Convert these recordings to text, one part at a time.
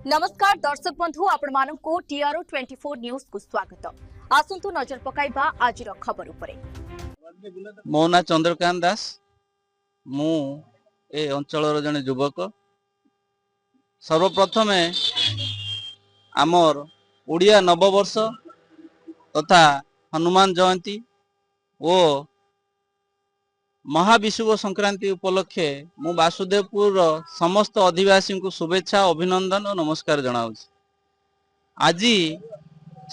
नमस्कार दर्शक बंधु आपण मानक टीआरओ 24 न्यूज को स्वागत। आसंतु नजर पकाइबा आज खबर उपरे। मो ना चंद्रकांत दास मु ए अंचल जने युवक। सर्वप्रथम आमर ओडिया नववर्ष तथा हनुमान जयंती ओ महाविषुव संक्रांति उपलक्षे मु वासुदेवपुर समस्त अधिवासी को शुभेच्छा अभिनंदन और नमस्कार जनाऊँ। आज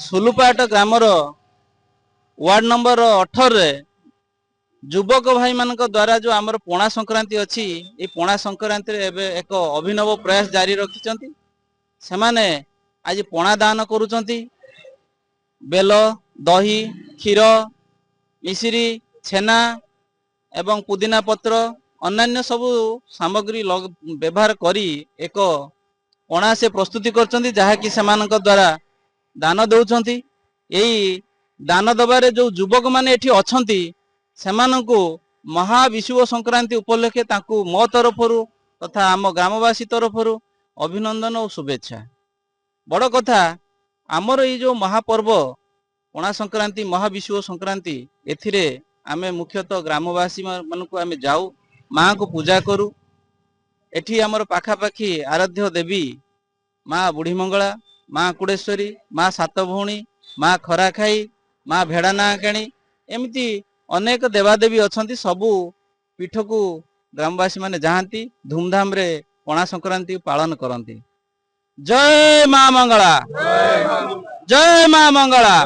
सुलुपाट ग्रामर वार्ड नंबर 18 रे युवक भाई मान द्वारा जो आमर पणा संक्रांति अच्छी ये पणा संक्रांति रे एक अभिनव प्रयास जारी रखिंट से माने आज पणा दान करुचंती बेल दही क्षीर मिश्री छेना एवं पुदीना पत्र अन्य सबु सामग्री व्यवहार करी एक पणा से प्रस्तुति करचंती जहाँकि सेमानक द्वारा दान दौरान यही दान दबारे जो युवक माने एठी अछंती सेमानकु महाविषुव संक्रांति उपलक्षे ताकू मो तरफरु तथा आम ग्रामवासी तरफरु अभिनंदन और शुभेच्छा। बड़ कथा आमर ये जो महापर्व पणा संक्रांति महाविषुव संक्रांति एथिरे आमे मुख्यतः ग्रामवासी मानकु आमे जाऊ माँ को पूजा करू। एठी आमर पाखापाखी आराध्य देवी माँ बुढ़ी मंगला माँ कुड़ेश्वरी माँ सात भौणी माँ खराखाई माँ भेड़ा नाकाणी एमती अनेक देवादेवी अच्छा सबू पीठ को ग्रामवासी माने जाती धूमधाम रे पणा संक्रांति पालन करती। जय माँ मंगला जय माँ मंगला।